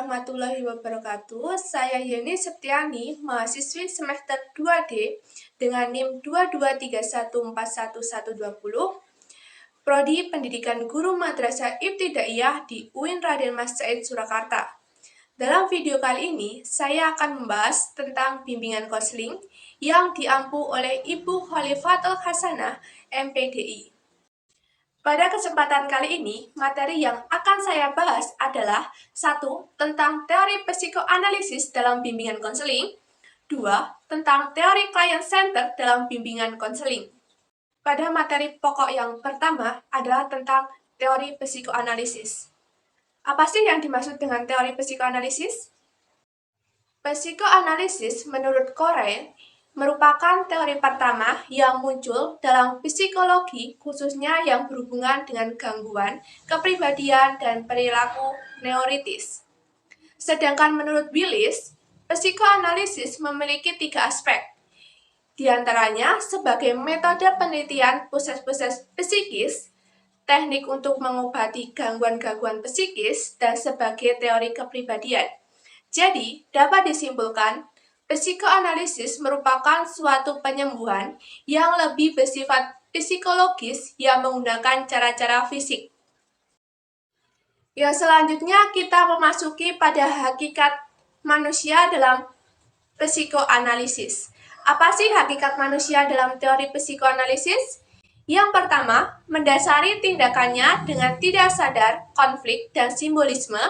warahmatullahi wabarakatuh. Saya Yeni Septiani, mahasiswi semester 2D dengan NIM 223141120, Prodi Pendidikan Guru Madrasah Ibtidaiyah di UIN Raden Mas Said Surakarta. Dalam video kali ini, saya akan membahas tentang bimbingan konseling yang diampu oleh Ibu Khalifatul Hasanah, MPDI. Pada kesempatan kali ini, materi yang akan saya bahas adalah 1. Tentang teori psikoanalisis dalam bimbingan konseling. 2. Tentang teori client center dalam bimbingan konseling. Pada materi pokok yang pertama adalah tentang teori psikoanalisis. Apa sih yang dimaksud dengan teori psikoanalisis? Psikoanalisis menurut Corey merupakan teori pertama yang muncul dalam psikologi, khususnya yang berhubungan dengan gangguan, kepribadian, dan perilaku neurotis. Sedangkan menurut Willis, psikoanalisis memiliki 3 aspek. Di antaranya sebagai metode penelitian proses-proses psikis, teknik untuk mengobati gangguan-gangguan psikis, dan sebagai teori kepribadian. Jadi, dapat disimpulkan, psikoanalisis merupakan suatu penyembuhan yang lebih bersifat psikologis yang menggunakan cara-cara fisik. Yang selanjutnya kita memasuki pada hakikat manusia dalam psikoanalisis. Apa sih hakikat manusia dalam teori psikoanalisis? Yang pertama, mendasari tindakannya dengan tidak sadar, konflik, dan simbolisme.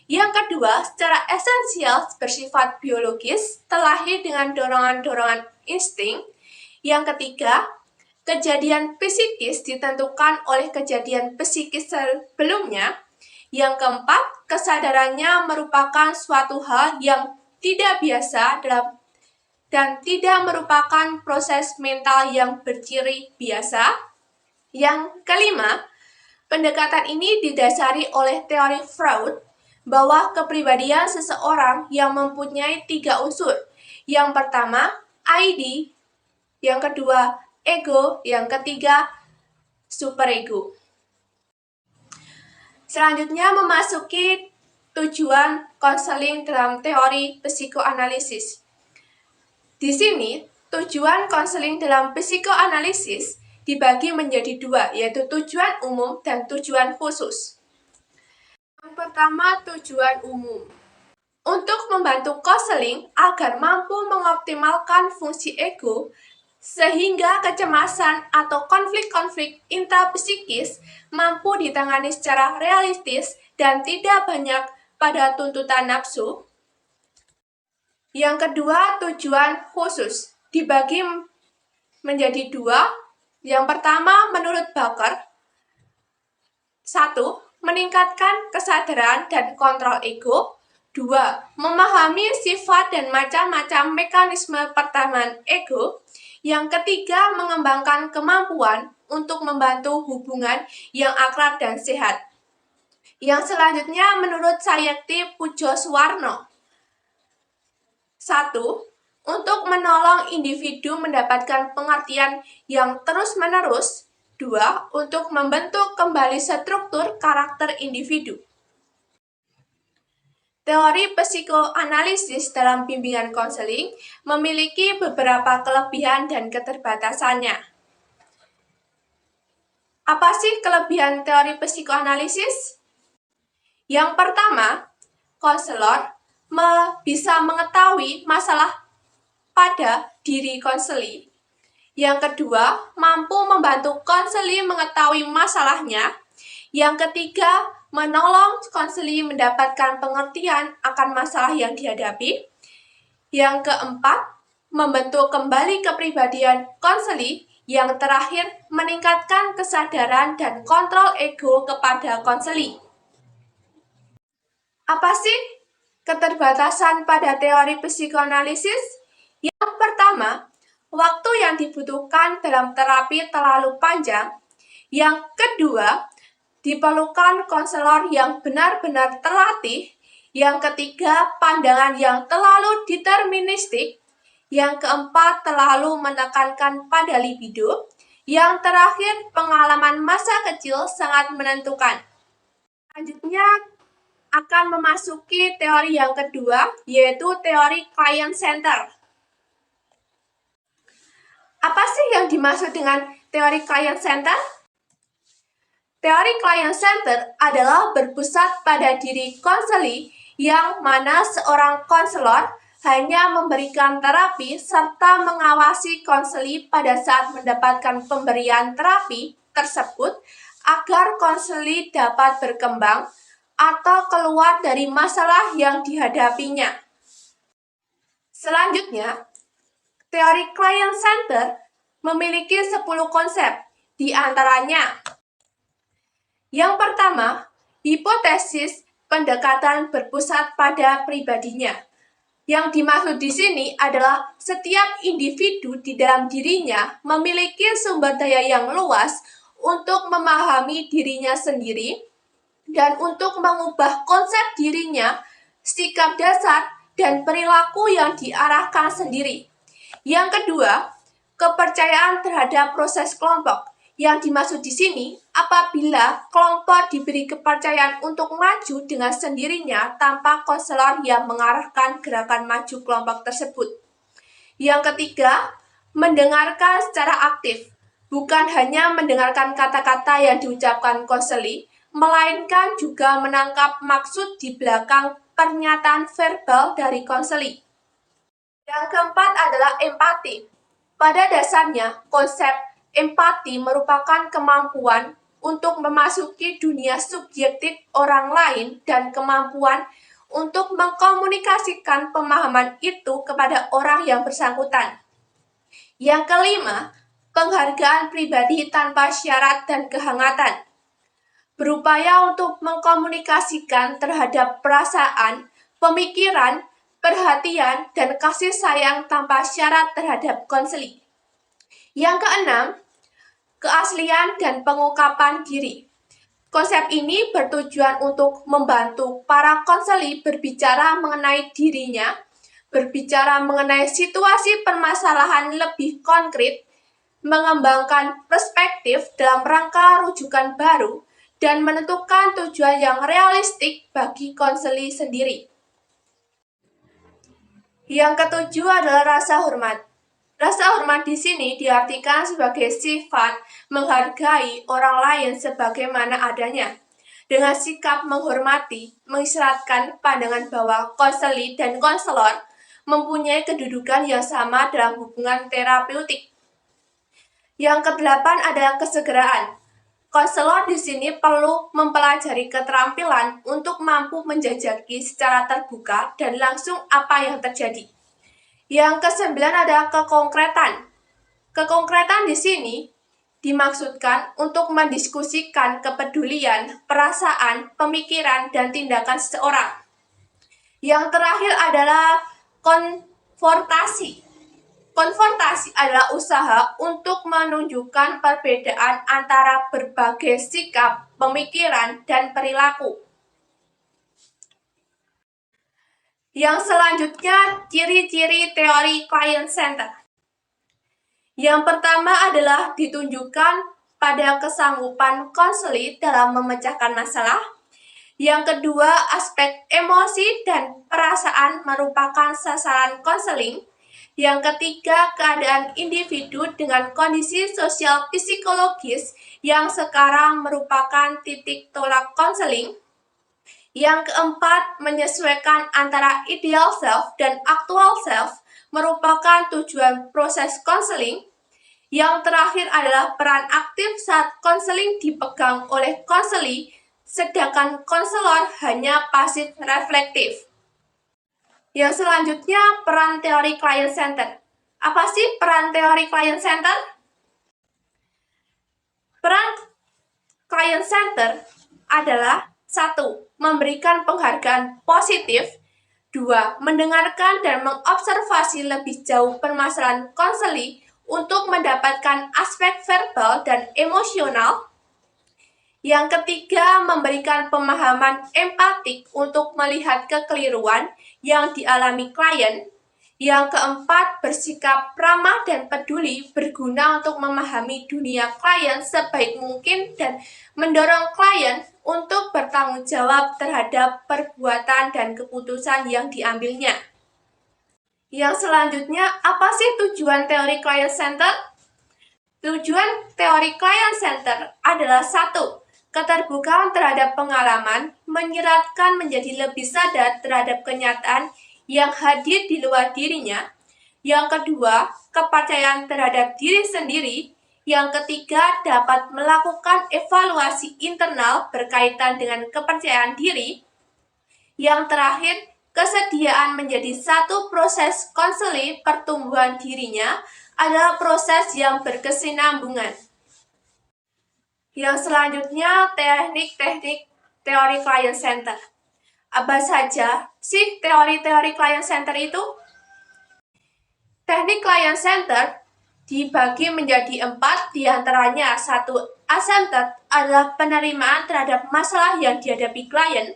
Yang kedua, secara esensial bersifat biologis, terlahir dengan dorongan-dorongan insting. Yang ketiga, kejadian psikis ditentukan oleh kejadian psikis sebelumnya. Yang keempat, kesadarannya merupakan suatu hal yang tidak biasa dan tidak merupakan proses mental yang berciri biasa. Yang kelima, pendekatan ini didasari oleh teori Freud bahwa kepribadian seseorang yang mempunyai 3 unsur. Yang pertama, ID, yang kedua, ego, yang ketiga, superego. Selanjutnya memasuki tujuan konseling dalam teori psikoanalisis. Di sini, tujuan konseling dalam psikoanalisis dibagi menjadi 2, yaitu tujuan umum dan tujuan khusus. Yang pertama, tujuan umum. Untuk membantu konseling agar mampu mengoptimalkan fungsi ego, sehingga kecemasan atau konflik-konflik intrapsikis mampu ditangani secara realistis dan tidak banyak pada tuntutan nafsu. Yang kedua, tujuan khusus dibagi menjadi 2. Yang pertama, menurut Baker, 1. Meningkatkan kesadaran dan kontrol ego. 2. Memahami sifat dan macam-macam mekanisme pertahanan ego. Yang ketiga, mengembangkan kemampuan untuk membantu hubungan yang akrab dan sehat. Yang selanjutnya menurut Sayekti Pujoswarno. 1. Untuk menolong individu mendapatkan pengertian yang terus-menerus. 2. Untuk membentuk kembali struktur karakter individu. Teori psikoanalisis dalam bimbingan konseling memiliki beberapa kelebihan dan keterbatasannya. Apa sih kelebihan teori psikoanalisis? Yang pertama, konselor bisa mengetahui masalah pada diri konseli. Yang kedua, mampu membantu konseli mengetahui masalahnya. Yang ketiga, menolong konseli mendapatkan pengertian akan masalah yang dihadapi. Yang keempat, membentuk kembali kepribadian konseli. Yang terakhir, meningkatkan kesadaran dan kontrol ego kepada konseli. Apa sih keterbatasan pada teori psikoanalisis? Yang pertama, waktu yang dibutuhkan dalam terapi terlalu panjang. Yang kedua, diperlukan konselor yang benar-benar terlatih. Yang ketiga, pandangan yang terlalu deterministik. Yang keempat, terlalu menekankan pada libido. Yang terakhir, pengalaman masa kecil sangat menentukan. Selanjutnya, akan memasuki teori yang kedua, yaitu teori client center. Apa sih yang dimaksud dengan teori client center? Teori client center adalah berpusat pada diri konseli yang mana seorang konselor hanya memberikan terapi serta mengawasi konseli pada saat mendapatkan pemberian terapi tersebut agar konseli dapat berkembang atau keluar dari masalah yang dihadapinya. Selanjutnya, teori client center memiliki 10 konsep, di antaranya yang pertama, hipotesis pendekatan berpusat pada pribadinya. Yang dimaksud di sini adalah setiap individu di dalam dirinya memiliki sumber daya yang luas untuk memahami dirinya sendiri dan untuk mengubah konsep dirinya, sikap dasar, dan perilaku yang diarahkan sendiri. Yang kedua, kepercayaan terhadap proses kelompok. Yang dimaksud di sini, apabila kelompok diberi kepercayaan untuk maju dengan sendirinya tanpa konselor yang mengarahkan gerakan maju kelompok tersebut. Yang ketiga, mendengarkan secara aktif. Bukan hanya mendengarkan kata-kata yang diucapkan konseli, melainkan juga menangkap maksud di belakang pernyataan verbal dari konseli. Yang keempat adalah empati. Pada dasarnya, konsep empati merupakan kemampuan untuk memasuki dunia subjektif orang lain dan kemampuan untuk mengkomunikasikan pemahaman itu kepada orang yang bersangkutan. Yang kelima, penghargaan pribadi tanpa syarat dan kehangatan. Berupaya untuk mengkomunikasikan terhadap perasaan, pemikiran, perhatian, dan kasih sayang tanpa syarat terhadap konseli. Yang keenam, keaslian dan pengungkapan diri. Konsep ini bertujuan untuk membantu para konseli berbicara mengenai dirinya, berbicara mengenai situasi permasalahan lebih konkret, mengembangkan perspektif dalam rangka rujukan baru, dan menentukan tujuan yang realistik bagi konseli sendiri. Yang ketujuh adalah rasa hormat. Rasa hormat di sini diartikan sebagai sifat menghargai orang lain sebagaimana adanya. Dengan sikap menghormati, mengisyaratkan pandangan bahwa konseli dan konselor mempunyai kedudukan yang sama dalam hubungan terapeutik. Yang kedelapan adalah kesegeraan. Konselor di sini perlu mempelajari keterampilan untuk mampu menjajaki secara terbuka dan langsung apa yang terjadi. Yang kesembilan adalah kekonkretan. Kekonkretan di sini dimaksudkan untuk mendiskusikan kepedulian, perasaan, pemikiran, dan tindakan seseorang. Yang terakhir adalah konfrontasi. Konfrontasi adalah usaha untuk menunjukkan perbedaan antara berbagai sikap, pemikiran, dan perilaku. Yang selanjutnya, ciri-ciri teori client center. Yang pertama adalah ditunjukkan pada kesanggupan konseli dalam memecahkan masalah. Yang kedua, aspek emosi dan perasaan merupakan sasaran konseling. Yang ketiga, keadaan individu dengan kondisi sosial psikologis yang sekarang merupakan titik tolak konseling. Yang keempat, menyesuaikan antara ideal self dan actual self merupakan tujuan proses konseling. Yang terakhir adalah peran aktif saat konseling dipegang oleh konseli, sedangkan konselor hanya pasif reflektif. Yang selanjutnya, peran teori client center. Apa sih peran teori client center? Peran client center adalah 1. Memberikan penghargaan positif. 2. Mendengarkan dan mengobservasi lebih jauh permasalahan konseli untuk mendapatkan aspek verbal dan emosional. Yang ketiga, memberikan pemahaman empatik untuk melihat kekeliruan yang dialami klien. Yang keempat, bersikap ramah dan peduli berguna untuk memahami dunia klien sebaik mungkin dan mendorong klien untuk bertanggung jawab terhadap perbuatan dan keputusan yang diambilnya. Yang selanjutnya, apa sih tujuan teori client center? Tujuan teori client center adalah 1. Keterbukaan terhadap pengalaman, menyeratkan menjadi lebih sadar terhadap kenyataan yang hadir di luar dirinya. Yang kedua, kepercayaan terhadap diri sendiri. Yang ketiga, dapat melakukan evaluasi internal berkaitan dengan kepercayaan diri. Yang terakhir, kesediaan menjadi satu proses konseling pertumbuhan dirinya adalah proses yang berkesinambungan. Yang selanjutnya, teknik-teknik teori client center. Apa saja sih teori-teori client center itu? Teknik client center dibagi menjadi 4, diantaranya 1. Accepted adalah penerimaan terhadap masalah yang dihadapi klien.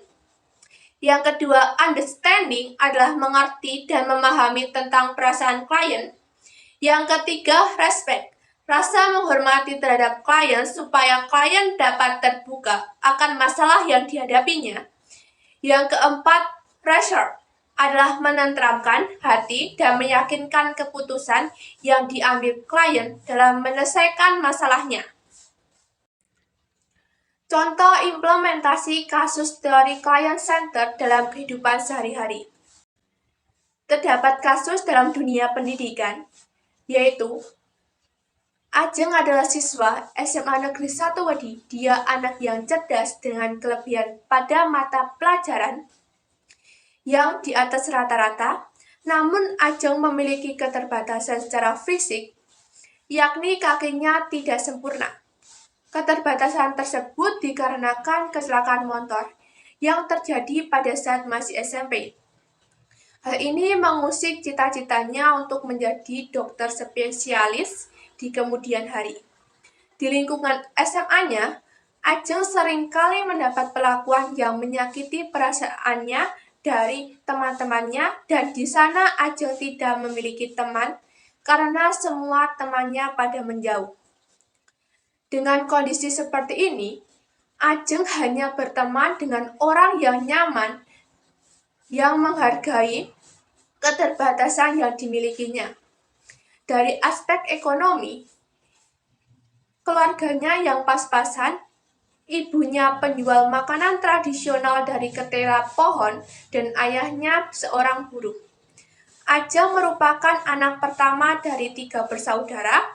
Yang kedua, understanding adalah mengerti dan memahami tentang perasaan klien. Yang ketiga, respect, rasa menghormati terhadap klien supaya klien dapat terbuka akan masalah yang dihadapinya. Yang keempat, pressure adalah menenteramkan hati dan meyakinkan keputusan yang diambil klien dalam menyelesaikan masalahnya. Contoh implementasi kasus teori client center dalam kehidupan sehari-hari. Terdapat kasus dalam dunia pendidikan, yaitu Ajeng adalah siswa SMA Negeri 1 Wedi. Dia anak yang cerdas dengan kelebihan pada mata pelajaran yang di atas rata-rata, namun Ajeng memiliki keterbatasan secara fisik, yakni kakinya tidak sempurna. Keterbatasan tersebut dikarenakan kecelakaan motor yang terjadi pada saat masih SMP. Hal ini mengusik cita-citanya untuk menjadi dokter spesialis di kemudian hari. Di lingkungan SMA-nya, Ajeng seringkali mendapat perlakuan yang menyakiti perasaannya dari teman-temannya, dan di sana Ajeng tidak memiliki teman karena semua temannya pada menjauh. Dengan kondisi seperti ini, Ajeng hanya berteman dengan orang yang nyaman, yang menghargai keterbatasan yang dimilikinya. Dari aspek ekonomi, keluarganya yang pas-pasan, ibunya penjual makanan tradisional dari ketela pohon, dan ayahnya seorang buruh. Ajeng merupakan anak pertama dari 3 bersaudara.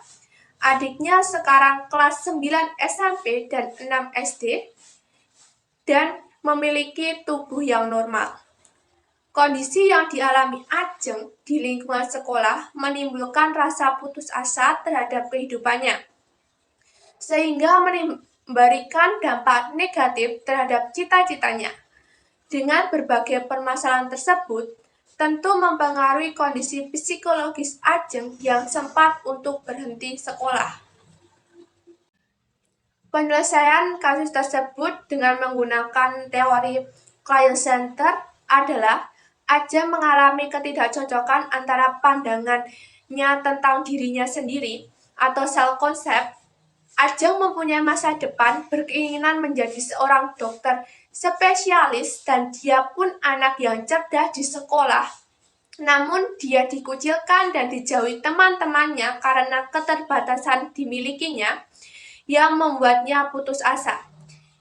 Adiknya sekarang kelas 9 SMP dan 6 SD, dan memiliki tubuh yang normal. Kondisi yang dialami Ajeng di lingkungan sekolah menimbulkan rasa putus asa terhadap kehidupannya, sehingga memberikan dampak negatif terhadap cita-citanya. Dengan berbagai permasalahan tersebut, tentu mempengaruhi kondisi psikologis Ajeng yang sempat untuk berhenti sekolah. Penyelesaian kasus tersebut dengan menggunakan teori client center adalah Ajeng mengalami ketidakcocokan antara pandangannya tentang dirinya sendiri atau self-concept. Ajeng mempunyai masa depan, berkeinginan menjadi seorang dokter spesialis, dan dia pun anak yang cerdas di sekolah. Namun dia dikucilkan dan dijauhi teman-temannya karena keterbatasan dimilikinya yang membuatnya putus asa.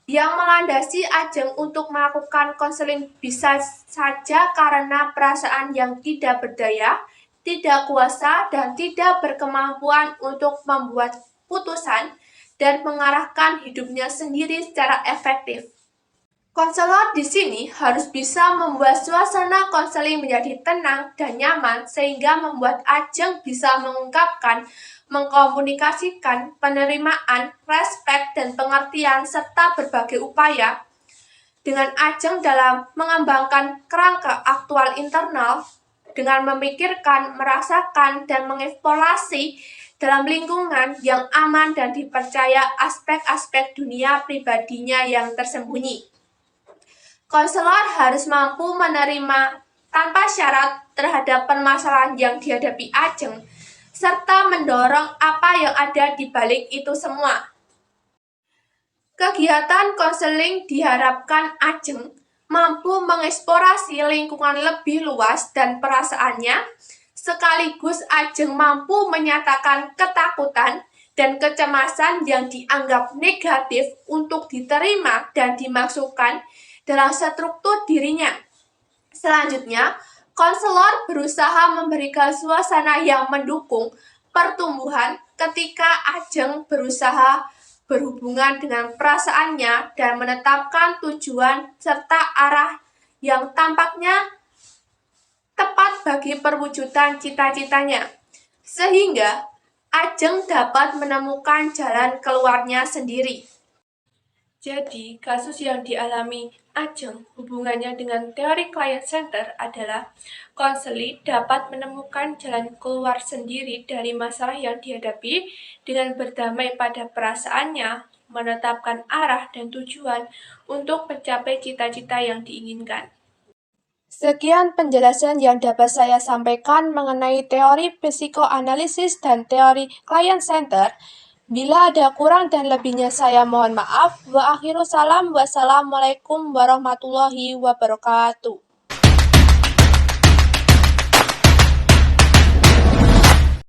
Yang melandasi Ajeng untuk melakukan konseling bisa saja karena perasaan yang tidak berdaya, tidak kuasa, dan tidak berkemampuan untuk membuat putusan dan mengarahkan hidupnya sendiri secara efektif. Konselor di sini harus bisa membuat suasana konseling menjadi tenang dan nyaman sehingga membuat Ajeng bisa mengungkapkan, mengkomunikasikan penerimaan, respek, dan pengertian serta berbagai upaya. Dengan Ajeng dalam mengembangkan kerangka aktual internal dengan memikirkan, merasakan, dan mengeksplorasi dalam lingkungan yang aman dan dipercaya aspek-aspek dunia pribadinya yang tersembunyi. Konselor harus mampu menerima tanpa syarat terhadap permasalahan yang dihadapi Ajeng, serta mendorong apa yang ada di balik itu semua. Kegiatan konseling diharapkan Ajeng mampu mengeksplorasi lingkungan lebih luas dan perasaannya, sekaligus Ajeng mampu menyatakan ketakutan dan kecemasan yang dianggap negatif untuk diterima dan dimasukkan dalam struktur dirinya. Selanjutnya, konselor berusaha memberikan suasana yang mendukung pertumbuhan ketika Ajeng berusaha berhubungan dengan perasaannya dan menetapkan tujuan serta arah yang tampaknya tepat bagi perwujudan cita-citanya, sehingga Ajeng dapat menemukan jalan keluarnya sendiri. Jadi, kasus yang dialami Ajeng hubungannya dengan teori client center adalah konseli dapat menemukan jalan keluar sendiri dari masalah yang dihadapi dengan berdamai pada perasaannya, menetapkan arah dan tujuan untuk mencapai cita-cita yang diinginkan. Sekian penjelasan yang dapat saya sampaikan mengenai teori psikoanalisis dan teori client center. Bila ada kurang dan lebihnya saya mohon maaf. Wa akhiru salam. Wassalamualaikum warahmatullahi wabarakatuh.